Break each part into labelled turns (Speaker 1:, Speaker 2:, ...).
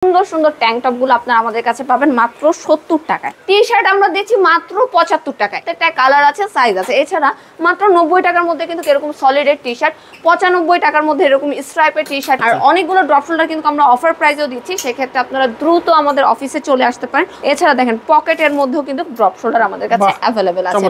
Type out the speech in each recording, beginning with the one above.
Speaker 1: সুন্দর সুন্দর tank top গুলো আপনারা আমাদের কাছে পাবেন মাত্র 70 টাকায়। টি শার্ট আমরা দিচ্ছি মাত্র 75 টাকায়। একটা কালার আছে, সাইজ আছে। এছাড়া মাত্র 90 টাকার মধ্যে কিন্তু এরকম সলিডের টি শার্ট, 95 টাকার মধ্যে এরকম স্ট্রাইপের টি শার্ট, আর অনেকগুলো ড্রপ শোল্ডার কিন্তু আমরা অফার প্রাইসেও দিচ্ছি। সেক্ষেত্রে আপনারা দ্রুত আমাদের অফিসে চলে আসতে পারেন। এছাড়া দেখেন পকেটের মধ্যেও কিন্তু ড্রপ শোল্ডার আমাদের কাছে অ্যাভেলেবেল আছে।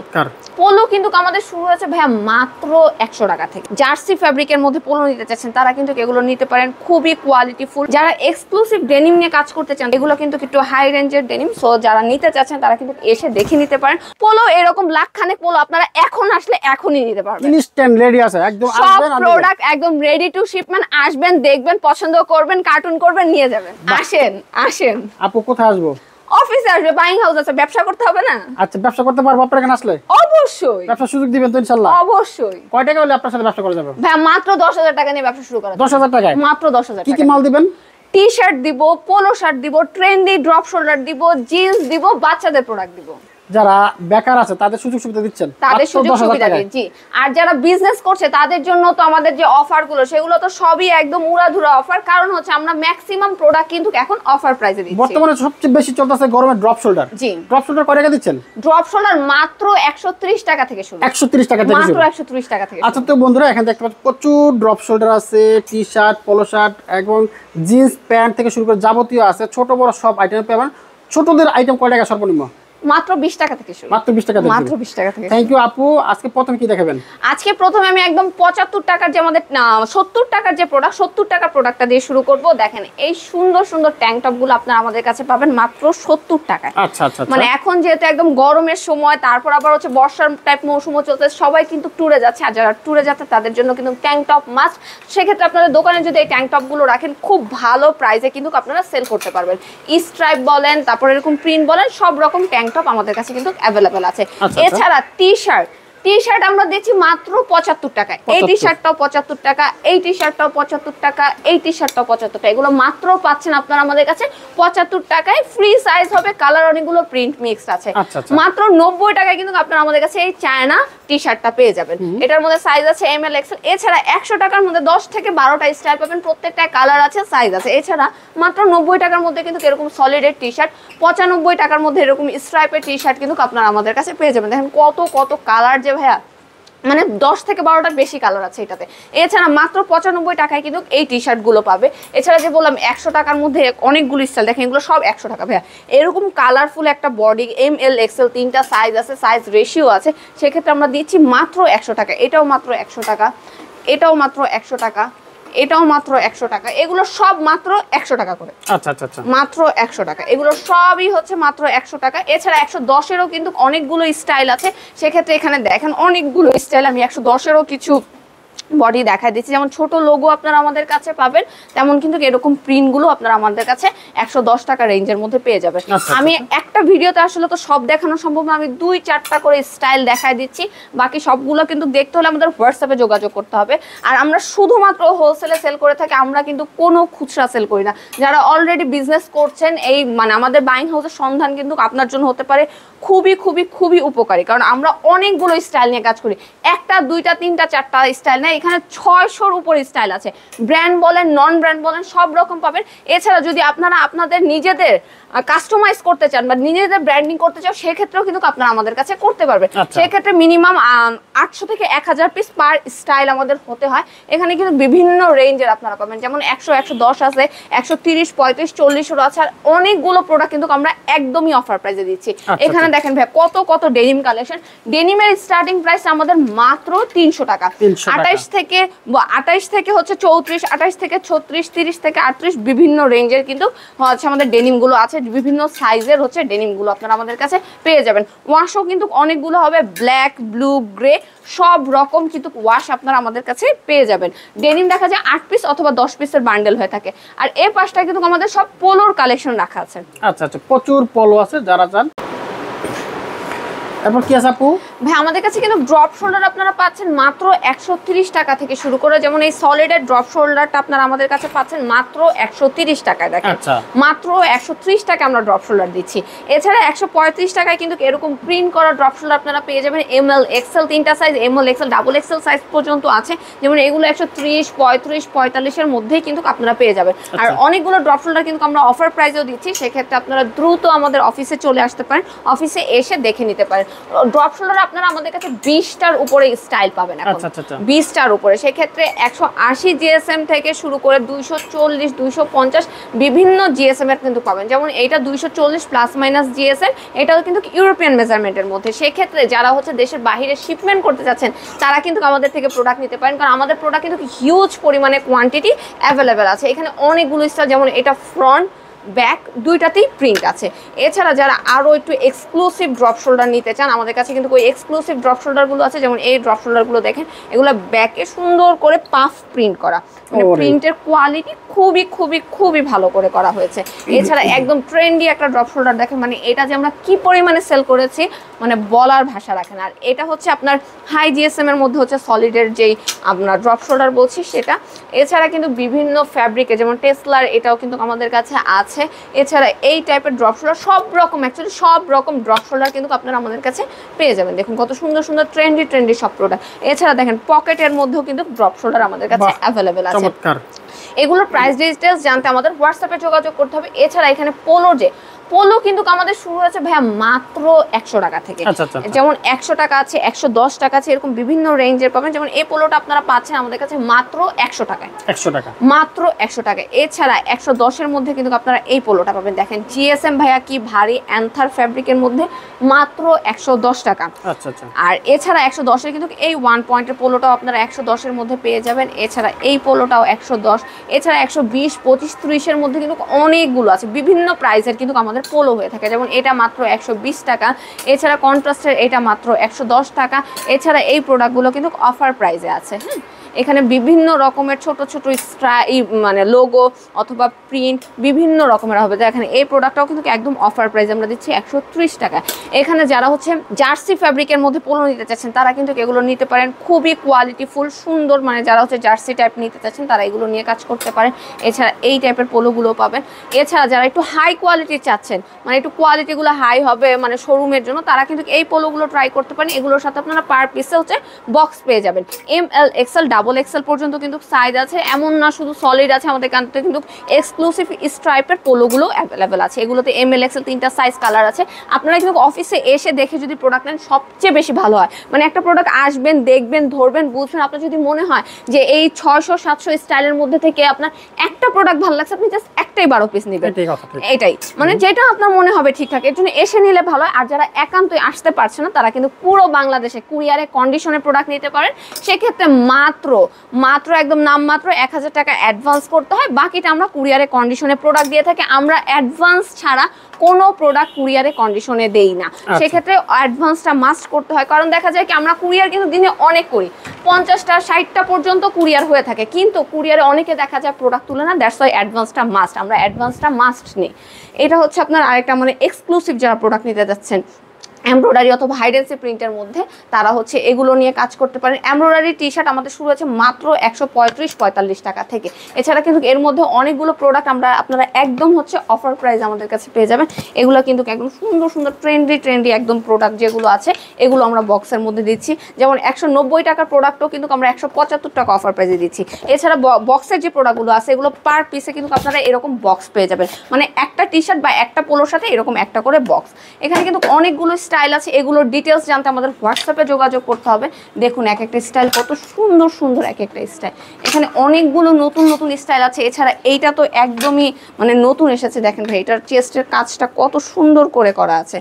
Speaker 1: পোলো কিন্তু আমাদের শুরু হচ্ছে ভাইয়া মাত্র 100 টাকা থেকে। জার্সি ফ্যাব্রিকের মধ্যে পোলো নিতে চাচ্ছেন তারা কিন্তু এগুলো নিতে পারেন, খুবই কোয়ালিটিফুল। যারা এক্সক্লুসিভ ডেনিম নিয়ে কাজ করতে চান, এগুলো কিন্তু একটু হাই রেঞ্জের ডেনিম, সো যারা নিতে চাচ্ছেন তারা কিন্তু এসে দেখে নিতে পারেন। পোলো এরকম লাখখানেক পোলো আপনারা এখন আসলে এখনই নিতে পারবেন।
Speaker 2: ইনস্ট্যান্ট রেডি আছে, একদম
Speaker 1: আসবেন, সব প্রোডাক্ট একদম রেডি টু শিপমেন্ট। আসবেন, দেখবেন, পছন্দ করবেন, কার্টুন করবেন, নিয়ে যাবেন। আসেন আসেন।
Speaker 2: আপু কোথায় আসবো?
Speaker 1: অফিসে আসবে, বাইং হাউস আছে, ব্যবসা করতে হবে না?
Speaker 2: আচ্ছা, ব্যবসা করতে পারবো আপনার এখানে আসলে?
Speaker 1: অবশ্যই।
Speaker 2: ব্যবসার সুযোগ দিবেন তো ইনশাআল্লাহ?
Speaker 1: অবশ্যই।
Speaker 2: কয় টাকা হলে আপনার সাথে ব্যবসা করা যাবে?
Speaker 1: ভাই মাত্র 10,000 টাকা নিয়ে ব্যবসা শুরু করা।
Speaker 2: 10,000 টাকায়?
Speaker 1: মাত্র 10,000
Speaker 2: টাকা। কি কি মাল দিবেন?
Speaker 1: টি শার্ট দিব, পোলো শার্ট দিব, ট্রেন্ডি ড্রপ শোল্ডার দিব, জিন্স দিব, বাচ্চাদের প্রোডাক্ট দিব।
Speaker 2: যারা বেকার আছে তাদের সুযোগ সুবিধা দিচ্ছেন?
Speaker 1: তাদের সুযোগ সুবিধা দিচ্ছি। আর যারা বিজনেস করছে তাদের জন্য তো আমাদের যে অফার গুলো, সেগুলো তো সবই একদম উড়াধুরা অফার। কারণ হচ্ছে আমরা ম্যাক্সিমাম প্রোডাক্ট কিন্তু এখন অফার প্রাইসে দিচ্ছি।
Speaker 2: বর্তমানে সবচেয়ে বেশি চলতেছে গরমে ড্রপ শোল্ডার।
Speaker 1: জি।
Speaker 2: ড্রপ শোল্ডার কয় টাকা দিচ্ছেন?
Speaker 1: ড্রপ শোল্ডার মাত্র 130 টাকা থেকে শুরু।
Speaker 2: 130 টাকা থেকে শুরু?
Speaker 1: মাত্র 130 টাকা থেকে।
Speaker 2: আচ্ছা, তো বন্ধুরা এখানে দেখতে পাচ্ছেন প্রচুর ড্রপ শোল্ডার আছে, টি শার্ট, পোলো শার্ট এবং জিন্স প্যান্ট থেকে শুরু করে যাবতীয় আছে। ছোট বড় সব আইটেম পাবেন। ছোটদের আইটেম কয় টাকা সর্বনিম্ন?
Speaker 1: মাত্র 20 টাকা থেকে শুরু।
Speaker 2: মাত্র 20 টাকা থেকে?
Speaker 1: মাত্র 20 টাকা থেকে।
Speaker 2: থ্যাংক ইউ আপু। আজকে প্রথমে কি দেখাবেন?
Speaker 1: আজকে প্রথমে আমি একদম 75 টাকার যে আমাদের 70 টাকার যে প্রোডাক্ট, 70 টাকার প্রোডাক্টটা দিয়ে শুরু করব। দেখেন এই সুন্দর সুন্দর ট্যাঙ্ক টপ গুলো আপনারা আমাদের কাছে পাবেন মাত্র 70 টাকায়।
Speaker 2: আচ্ছা আচ্ছা।
Speaker 1: মানে এখন যেহেতু একদম গরমের সময়, তারপর আবার হচ্ছে বর্ষার টাইপ মৌসুমও চলছে, সবাই কিন্তু ট্যুরে যাচ্ছে। আর যারা ট্যুরে যাচ্ছে তাদের জন্য কিন্তু ট্যাঙ্ক টপ মাস্ট। সেক্ষেত্রে আপনাদের দোকানে যদি এই ট্যাঙ্ক টপ গুলো রাখেন, খুব ভালো প্রাইসে কিন্তু আপনারা সেল করতে পারবেন। স্ট্রাইপ বলেন, তারপর এরকম প্রিন্ট বলেন, সব রকম ট্যাঙ্ক টপ আমাদের কাছে কিন্তু অ্যাভেলেবেল আছে। এছাড়া টি শার্ট আমরা দিচ্ছি মাত্র 75 টাকায়। এই টি শার্টটাও 75 টাকা, এই টি শার্টটাও 75 টাকা, এই টি শার্টটাও 75 টাকা। এগুলো মাত্র পাচ্ছেন আপনারা আমাদের কাছে 75 টাকায়। ফ্রি সাইজ হবে, কালার অনেকগুলো, প্রিন্ট মিক্স আছে। মাত্র 90 টাকায় কিন্তু আপনারা আমাদের কাছে এই চায়না টি শার্টটা পেয়ে যাবেন। এটার মধ্যে সাইজ আছে এম এল এক্সেল। এছাড়া 100 টাকার মধ্যে 10 থেকে 12টা স্টাইল পাবেন, প্রত্যেকটায় কালার আছে, সাইজ আছে। এছাড়া মাত্র 90 টাকার মধ্যে কিন্তু এরকম সলিডের টি শার্ট, 95 টাকার মধ্যে এরকম স্ট্রাইপের টি শার্ট কিন্তু আপনারা আমাদের কাছে পেয়ে যাবেন। দেখেন কত কত কালার যে ভাইয়া, মানে 10 থেকে 12টার বেশি কালার আছে এটাতে। এছাড়া মাত্র 95 টাকায় কিন্তু এই টি শার্ট গুলো পাবে। এছাড়া যে বললাম 100 টাকার মধ্যে অনেকগুলো স্টাইল, দেখেন এগুলো সব 100 টাকা ভাইয়া। এরকম কালারফুল একটা বডি, এম এল এক্সেল 3টা সাইজ আছে, সাইজ রেশিও আছে। সেক্ষেত্রে আমরা দিচ্ছি মাত্র 100 টাকা। এটাও মাত্র 100 টাকা, এটাও মাত্র 100 টাকা, এটাও মাত্র 100 টাকা। এগুলো সব মাত্র 100 টাকা করে।
Speaker 2: আচ্ছা আচ্ছা আচ্ছা, মাত্র
Speaker 1: 100 টাকা। এগুলো সবই হচ্ছে মাত্র 100 টাকা। এছাড়া 110-এরও কিন্তু অনেকগুলো স্টাইল আছে। সেক্ষেত্রে এখানে দেখেন অনেকগুলো স্টাইল, আমি 110-এরও কিছু বডি দেখাই দিচ্ছি। যেমন ছোট লোগো আপনারা আমাদের কাছে পাবেন, তেমন কিন্তু এরকম প্রিন্টগুলো আপনারা আমাদের কাছে 110 টাকা রেঞ্জের মধ্যে পেয়ে যাবেন। আমি একটা ভিডিওতে আসলে তো সব দেখানো সম্ভব না, আমি 2-4টা করে স্টাইল দেখাই দিচ্ছি। বাকি সবগুলো কিন্তু দেখতে হলে আমাদের হোয়াটসঅ্যাপে যোগাযোগ করতে হবে। আর আমরা শুধুমাত্র হোলসেলে সেল করে থাকি, আমরা কিন্তু কোনো খুচরা সেল করি না। যারা অলরেডি বিজনেস করছেন, এই মানে আমাদের বাইং হাউসের সন্ধান কিন্তু আপনার জন্য হতে পারে খুবই খুবই খুবই উপকারী। কারণ আমরা অনেকগুলো স্টাইল নিয়ে কাজ করি, 1টা 2টা 3টা 4টা স্টাইল না, এখানে 600-র উপর স্টাইল আছে। ব্র্যান্ড বলেন, নন ব্র্যান্ড বলেন, সব রকম পাবেন। এছাড়া যদি আপনারা আপনাদের নিজেদের কাস্টমাইজ করতে চান বা নিজেদের ব্র্যান্ডিং করতে চান, সেক্ষেত্রেও কিন্তু আপনারা আমাদের কাছে করতে পারবেন। সেক্ষেত্রে মিনিমাম 800 থেকে 1000 পিস পার স্টাইল আমাদের হতে হয়। এখানে কিন্তু বিভিন্ন রেঞ্জের আপনারা পাবেন, যেমন 100, 110 আছে, 130, 35, 40-এরও আছে। আর অনেকগুলো প্রোডাক্ট কিন্তু আমরা একদমই অফার প্রাইসে দিচ্ছি। এখানে দেখেন ভাই কত কত ডেনিম কালেকশন। ডেনিমের স্টার্টিং প্রাইস আমাদের মাত্র 300 টাকা। 28 থেকে হচ্ছে 34, 28 থেকে 36, 30 থেকে 38 বিভিন্ন রেঞ্জের কিন্তু হচ্ছে আমাদের ডেনিম গুলো আছে। বিভিন্ন সাইজের হচ্ছে ডেনিম গুলো আপনারা আমাদের কাছে পেয়ে যাবেন। ওয়াশও কিন্তু অনেকগুলো হবে, ব্ল্যাক, ব্লু, গ্রে, সব রকম কিন্তু ওয়াশ আপনারা আমাদের কাছে পেয়ে যাবেন। ডেনিম দেখা যায় 8 পিস অথবা 10 পিসের বান্ডেল হয়ে থাকে। আর এই পাশটা কিন্তু আমাদের সব পোলোর কালেকশন রাখা আছে।
Speaker 2: আচ্ছা আচ্ছা, প্রচুর পোলো আছে যারা চান। তারপর কি আছে আপু?
Speaker 1: ভাই আমাদের কাছে কিন্তু ড্রপ শোল্ডার আপনারা পাচ্ছেন মাত্র 130 টাকা থেকে শুরু করে, যেমন এই সলিডের ড্রপ শোল্ডারটা আপনারা আমাদের কাছে পাচ্ছেন মাত্র 130 টাকায়। দেখেন মাত্র 130 টাকা আমরা ড্রপ শোল্ডার দিচ্ছি। এছাড়া 135 টাকায় কিন্তু এরকম প্রিন্ট করা ড্রপ শোল্ডার আপনারা পেয়ে যাবেন। এমএল এক্সেল তিনটা size, ML XL double XL size পর্যন্ত আছে, যেমন এগুলো 130, 35, 45 এর মধ্যেই কিন্তু আপনারা পেয়ে যাবেন। আর অনেকগুলো ড্রপ শোল্ডার কিন্তু আমরা অফার প্রাইসেও দিচ্ছি, সেক্ষেত্রে আপনারা দ্রুত আমাদের অফিসে চলে আসতে পারেন, অফিসে এসে দেখে নিতে পারেন। ড্রপ শোল্ডার আপনারা আমাদের কাছে 20টার উপরে স্টাইল পাবেন এখন, 20টার উপরে। সেক্ষেত্রে 180 জিএসএম থেকে শুরু করে 240, 250 বিভিন্ন জিএসএম এর কিন্তু পাবেন। যেমন এইটা 240 প্লাস মাইনাস জিএসএম, এটাও কিন্তু ইউরোপিয়ান মেজারমেন্টের মধ্যে। সেক্ষেত্রে যারা হচ্ছে দেশের বাইরে শিপমেন্ট করতে যাচ্ছেন তারা কিন্তু আমাদের থেকে প্রোডাক্ট নিতে পারেন, কারণ আমাদের প্রোডাক্ট কিন্তু হিউজ পরিমাণে কোয়ান্টিটি অ্যাভেলেবেল আছে। এখানে অনেকগুলো স্টাইল, যেমন এটা ফ্রন্ট ব্যাক দুইটাতেই প্রিন্ট আছে। এছাড়া যারা আরও একটু এক্সক্লুসিভ ড্রপ শোল্ডার নিতে চান, আমাদের কাছে কিন্তু ওই এক্সক্লুসিভ ড্রপ শোল্ডারগুলো আছে। যেমন এই ড্রপ শোল্ডারগুলো দেখেন, এগুলো ব্যাকে সুন্দর করে পাফ প্রিন্ট করা, মানে প্রিন্টের কোয়ালিটি খুবই খুবই খুবই ভালো করে করা হয়েছে। এছাড়া একদম ট্রেন্ডি একটা ড্রপ শোল্ডার দেখেন, মানে এটা যে আমরা কি পরিমাণে সেল করেছি মানে বলার ভাষা রাখেন। আর এটা হচ্ছে আপনার হাই জিএসএম এর মধ্যে হচ্ছে সলিডের যেই আপনার ড্রপ শোল্ডার বলছি সেটা। এছাড়া কিন্তু বিভিন্ন ফ্যাব্রিকে, যেমন টেসলার এটাও কিন্তু আমাদের কাছে আছে। এছাড়া এই টাইপের ড্রপ শোল্ডার সব রকম, অ্যাকচুয়ালি সব রকম ড্রপ শোল্ডার কিন্তু আপনারা আমাদের কাছে পেয়ে যাবেন। দেখুন কত সুন্দর সুন্দর ট্রেন্ডি সব প্রোডাক্ট। এছাড়া দেখেন পকেটের মধ্যেও কিন্তু ড্রপ শোল্ডার আমাদের কাছে অ্যাভেলেবেল আছে। এগুলোর প্রাইস ডিটেইলস জানতে আমাদের হোয়াটসঅ্যাপে যোগাযোগ করতে হবে। এছাড়া এখানে পোলো কিন্তু আমাদের শুরু হয়েছে ভাইয়া মাত্র 100 টাকা থেকে। যেমন 100 টাকা আছে, 110 টাকা আছে, এরকম বিভিন্ন রেঞ্জের পাবেন। যেমন এই পোলোটা আপনারা পাচ্ছেন আমাদের কাছে মাত্র 100 টাকায়, মাত্র 100 টাকা। এছাড়া 110 এর মধ্যে কিন্তু আপনারা এই পোলোটা পাবেন। দেখেন জিএসএম ভাইয়া কি ভারী অ্যান্থার ফ্যাব্রিকের মধ্যে মাত্র 110 টাকা। আর এছাড়া 110 এর কিন্তু এই 1 পয়েন্টের পোলোটাও আপনারা 110 এর মধ্যে পেয়ে যাবেন। এছাড়া এই পোলোটাও 110, এছাড়া 120, 25, 30 এর মধ্যে কিন্তু অনেকগুলো আছে। বিভিন্ন প্রাইসের কিন্তু আমাদের পোলো হয়ে থাকে। যেমন এটা মাত্র 120 টাকা, এছাড়া কন্ট্রাস্টের এটা মাত্র 110 টাকা। এছাড়া এই প্রোডাক্টগুলো কিন্তু অফার প্রাইসে আছে। হ্যাঁ, এখানে বিভিন্ন রকমের ছোট ছোট মানে লোগো অথবা প্রিন্ট বিভিন্ন রকমের হবে। এখানে এই প্রোডাক্টটাও কিন্তু একদম অফার প্রাইস আমরা দিচ্ছি 130 টাকা। এখানে যারা হচ্ছে জার্সি ফ্যাব্রিকের মধ্যে পোলো নিতে চাচ্ছেন তারা কিন্তু এগুলো নিতে পারেন, খুবই কোয়ালিটিফুল সুন্দর। মানে যারা হচ্ছে জার্সি টাইপ নিতে চাচ্ছেন তারা এগুলো নিয়ে কাজ করতে পারেন। এছাড়া এই টাইপের পোলোগুলো পাবেন। এছাড়া যারা একটু হাই কোয়ালিটির চাচ্ছেন, মানে একটু কোয়ালিটিগুলো হাই হবে মানে শোরুমের জন্য, তারা কিন্তু এই পোলোগুলো ট্রাই করতে পারেন। এগুলোর সাথে আপনারা পার পিসে হচ্ছে বক্স পেয়ে যাবেন। এমএল এক্সেল ডাবল এক্সেল পর্যন্ত কিন্তু সাইজ আছে, এমন না শুধু সলিড আছে, আমাদের কাছে কিন্তু এক্সক্লুসিভ স্ট্রাইপের পোলোগুলো অ্যাভেলেবেল আছে। এগুলোতে এমএল এক্সেল তিনটা সাইজ কালার আছে। আপনারা কিন্তু অফিসে এসে দেখে যদি প্রোডাক্ট নেন সবচেয়ে বেশি ভালো হয়। মানে একটা প্রোডাক্ট আসবেন, দেখবেন, ধরবেন, বুঝবেন। আপনার যদি মনে হয় যে এই 600-700 স্টাইলের মধ্যে থেকে আপনার একটা প্রোডাক্ট ভালো লাগছে, আপনি জাস্ট একটাই 12 পিস নেবেন, এটাই মানে যেটা আপনার মনে হবে ঠিকঠাক, এর জন্য এসে নিলে ভালো হয়। আর যারা একান্তই আসতে পারছে না তারা কিন্তু পুরো বাংলাদেশে কুরিয়ারে কন্ডিশনে প্রোডাক্ট নিতে পারেন। সেক্ষেত্রে মাত্র একদম নামমাত্র 1000 টাকা অ্যাডভান্স করতে হয়, বাকিটা আমরা কুরিয়ারে কন্ডিশনে প্রোডাক্ট দিয়ে থাকি। আমরা অ্যাডভান্স ছাড়া কোনো প্রোডাক্ট কুরিয়ারে কন্ডিশনে দেই না। সেক্ষেত্রে অ্যাডভান্সটা মাস্ট করতে হয়, কারণ দেখা যায় কি আমরা কুরিয়ার কিন্তু দিনে অনেক করি, 50টা 60টা পর্যন্ত কুরিয়ার হয়ে থাকে, কিন্তু কুরিয়ারে অনেকে দেখা যায় প্রোডাক্ট তুলে না। দ্যাটস ওয়াই অ্যাডভান্সটা মাস্ট, আমরা অ্যাডভান্সটা মাস্ট নিই। এটা হচ্ছে আপনার আরেকটা মানে এক্সক্লুসিভ যারা প্রোডাক্ট নিতে যাচ্ছেন এমব্রয়ডারি অথবা হাইডেন্সি প্রিন্টের মধ্যে, তারা হচ্ছে এগুলো নিয়ে কাজ করতে পারেন। এমব্রয়ডারি টি শার্ট আমাদের শুরু হচ্ছে মাত্র 135-45 টাকা থেকে। এছাড়া কিন্তু এর মধ্যে অনেকগুলো প্রোডাক্ট আপনারা একদম হচ্ছে অফার প্রাইস আমাদের কাছে পেয়ে যাবেন। এগুলো কিন্তু একদম সুন্দর সুন্দর ট্রেন্ডি একদম প্রোডাক্ট যেগুলো আছে এগুলো আমরা বক্সের মধ্যে দিচ্ছি। যেমন 190 টাকার প্রোডাক্টও কিন্তু আমরা 175 টাকা অফার প্রাইসে দিচ্ছি। এছাড়া বক্সের যে প্রোডাক্টগুলো আছে এগুলো পার পিসে কিন্তু আপনারা এরকম বক্স পেয়ে যাবেন, মানে একটা টি শার্ট বা একটা পোলোর সাথে এরকম একটা করে বক্স। এখানে কিন্তু অনেকগুলো স্টাইল আছে, এগুলোর ডিটেলস জানতে আমাদের হোয়াটসঅ্যাপে যোগাযোগ করতে হবে। দেখুন এক একটা স্টাইল কত সুন্দর সুন্দর, এক একটা স্টাইল। এখানে অনেকগুলো নতুন স্টাইল আছে। এছাড়া এইটা তো একদমই মানে নতুন এসেছে, দেখেন ভাই এটার চেস্টের কাজটা কত সুন্দর করে করা আছে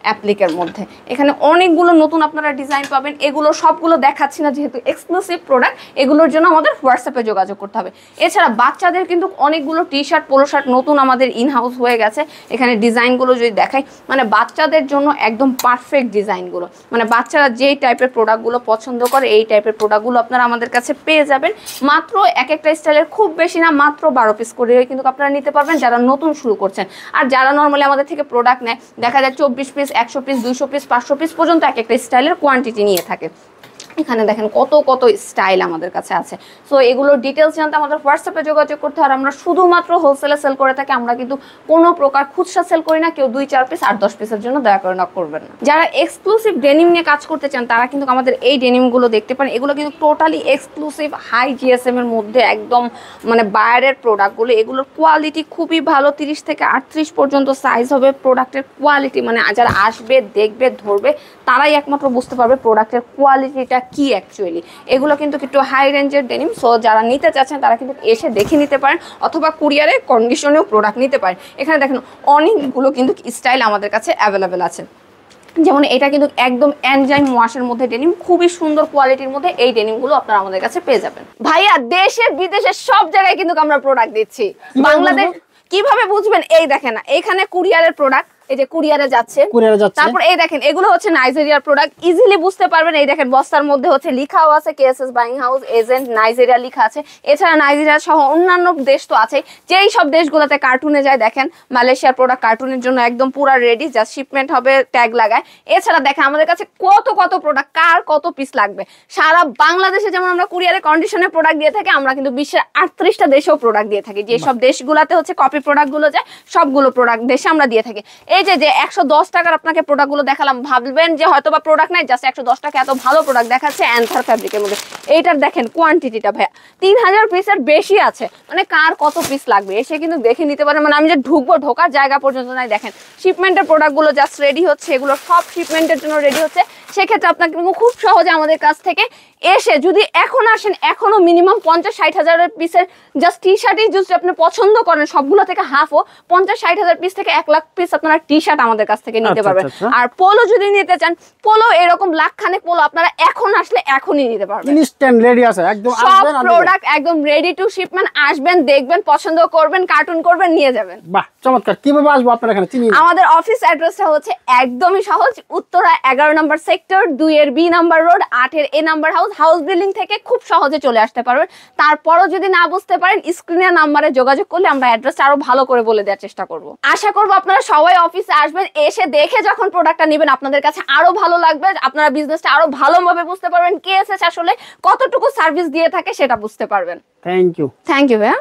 Speaker 1: অ্যাপ্লিকের মধ্যে। এখানে অনেকগুলো নতুন আপনারা ডিজাইন পাবেন। এগুলো সবগুলো দেখাচ্ছি না যেহেতু এক্সক্লুসিভ প্রোডাক্ট, এগুলোর জন্য আমাদের হোয়াটসঅ্যাপে যোগাযোগ করতে হবে। এছাড়া বাচ্চাদের কিন্তু অনেকগুলো টি শার্ট পোলো শার্ট নতুন আমাদের ইনহাউস হয়ে গেছে। এখানে ডিজাইনগুলো যদি দেখাই, মানে বাচ্চাদের জন্য একদম পারফেক্ট ডিজাইনগুলো, মানে বাচ্চারা যেই টাইপের প্রোডাক্টগুলো পছন্দ করে এই টাইপের প্রোডাক্টগুলো আপনারা আমাদের কাছে পেয়ে যাবেন। মাত্র এক একটা স্টাইলের খুব বেশি না, মাত্র 12 পিস করে কিন্তু আপনারা নিতে পারবেন যারা নতুন শুরু করছেন। আর যারা নর্মালি আমাদের থেকে প্রোডাক্ট নেয় দেখা যায় 24 পিস 100 পিস 200 পিস 500 পিস পর্যন্ত এক একটা স্টাইলের কোয়ান্টিটি নিয়ে থাকে। এখানে দেখেন কত কত স্টাইল আমাদের কাছে আছে। সো এগুলোর ডিটেলস জানতে আমাদের হোয়াটসঅ্যাপে যোগাযোগ করতে, আর আমরা শুধুমাত্র হোলসেলে সেল করে থাকি, আমরা কিন্তু কোনো প্রকার খুচরা সেল করি না। কেউ 2-4 পিস 8-10 পিসের জন্য দয়া করে নক করবেন না। যারা এক্সক্লুসিভ ডেনিম নিয়ে কাজ করতে চান তারা কিন্তু আমাদের এই ডেনিমগুলো দেখতে পারেন। এগুলো কিন্তু টোটালি এক্সক্লুসিভ হাই জিএসএম এর মধ্যে একদম মানে বায়ারের প্রোডাক্টগুলো। এগুলোর কোয়ালিটি খুবই ভালো, 30 থেকে 38 পর্যন্ত সাইজ হবে। প্রোডাক্টের কোয়ালিটি মানে যারা আসবে দেখবে ধরবে তারাই একমাত্র বুঝতে পারবে প্রোডাক্টের কোয়ালিটিটা কি অ্যাকচুয়ালি। এগুলো কিন্তু একটু হাই রেঞ্জের ডেনিম। সো যারা নিতে চাচ্ছেন তারা কিন্তু এসে দেখে নিতে পারেন, অথবা কুরিয়ারে কন্ডিশনেও প্রোডাক্ট নিতে পারেন। এখানে দেখেন অনেকগুলো কিন্তু স্টাইল আমাদের কাছে অ্যাভেলেবেল আছে। যেমন এটা কিন্তু একদম এনজাইম ওয়াশের মধ্যে ডেনিম, খুবই সুন্দর কোয়ালিটির মধ্যে এই ডেনিমগুলো আপনারা আমাদের কাছে পেয়ে যাবেন। ভাইয়া দেশে বিদেশে সব জায়গায় কিন্তু আমরা প্রোডাক্ট দিচ্ছি। বাংলাদেশ কিভাবে বুঝবেন? এই দেখেন না, এখানে কুরিয়ারের প্রোডাক্ট, এই যে কুরিয়ারে যাচ্ছে। তারপর এই দেখেন এগুলো হচ্ছে নাইজেরিয়ার প্রোডাক্ট, ইজিলি বুঝতে পারবেন। এই দেখেন বস্তার মধ্যে হচ্ছে লিখাও আছে KSS buying house agent Nigeria লেখা আছে। এছাড়া নাইজেরিয়া সহ অন্যান্য দেশ তো আছে, যেই সব দেশগুলোতে কার্টুনে যায়। দেখেন মালয়েশিয়ার প্রোডাক্ট কার্টুনের জন্য একদম পুরো রেডি, জাস্ট শিপমেন্ট হবে, ট্যাগ লাগায়। এছাড়া দেখেন আমাদের কাছে কত কত প্রোডাক্ট, কার কত পিস লাগবে। সারা বাংলাদেশে যেমন আমরা কুরিয়ারে কন্ডিশনে প্রোডাক্ট দিয়ে থাকি, আমরা কিন্তু বিশ্বের 38টা দেশেও প্রোডাক্ট দিয়ে থাকি। যেসব দেশগুলোতে হচ্ছে কপি প্রোডাক্টগুলো যায় সবগুলো প্রোডাক্ট দেশে আমরা দিয়ে থাকি। এই যে 110 টাকার আপনাকে প্রোডাক্টগুলো দেখালাম, ভাববেন যে হয়তো বা প্রোডাক্ট নাই, জাস্ট 110 টাকা এত ভালো প্রোডাক্ট দেখাচ্ছে অ্যান্থার ফ্যাব্রিকের মধ্যে। এইটার দেখেন কোয়ান্টিটিটা ভাইয়া 3000 পিসের বেশি আছে। মানে কার কত পিস লাগবে এসে কিন্তু দেখে নিতে পারেন। মানে আমি যে ঢুকবো, ঢোকার জায়গা পর্যন্ত নাই। দেখেন শিপমেন্টের প্রোডাক্টগুলো জাস্ট রেডি হচ্ছে, এগুলো সব শিপমেন্টের জন্য রেডি হচ্ছে। সেক্ষেত্রে আপনাকে খুব সহজে আমাদের কাছ থেকে এসে যদি এখন আসেন, এখনো মিনিমাম 50-60 হাজারের পিসের জাস্ট টি শার্টই যদি আপনি পছন্দ করেন, সবগুলো থেকে হাফও 50-60 হাজার পিস থেকে 1 লাখ পিস আপনারা টি শার্ট আমাদের কাছ থেকে নিতে পারবেন। আর পোলো যদি নিতে চান, পোলো এরকম লাখখানেক পোলো আপনারা এখন আসলে এখনই নিতে পারবেন।
Speaker 2: ইনস্ট্যান্ট রেডি আছে একদম,
Speaker 1: সব প্রোডাক্ট একদম রেডি টু শিপমেন্ট। আসবেন, দেখবেন, পছন্দ করবেন, কার্টুন করবেন, নিয়ে যাবেন।
Speaker 2: বাহ চমৎকার। কিভাবে আসবো আপনারা এখানে?
Speaker 1: আমাদের অফিস অ্যাড্রেসটা হচ্ছে একদমই সহজ, উত্তরা 11 নম্বর সেক্টর 2 এর বি নাম্বার রোড 8 এর এ নাম্বার হাউস বিল্ডিং থেকে খুব সহজে চলে আসতে পারবেন। তারপরও যদি না বুঝতে পারেন স্ক্রিনের নাম্বারে যোগাযোগ করলে আমরা অ্যাড্রেসটা আরো ভালো করে বলে দেওয়ার চেষ্টা করব। আশা করব আপনারা সবাই অফিসে আসবেন, এসে দেখে যখন প্রোডাক্টটা নেবেন আপনাদের কাছে আরো ভালো লাগবে। আপনারা বিজনেসটা আরো ভালোভাবে বুঝতে পারবেন, কেএসএস আসলে কতটুকু সার্ভিস দিয়ে থাকে সেটা বুঝতে পারবেন।
Speaker 2: থ্যাংক ইউ
Speaker 1: ভাইয়া।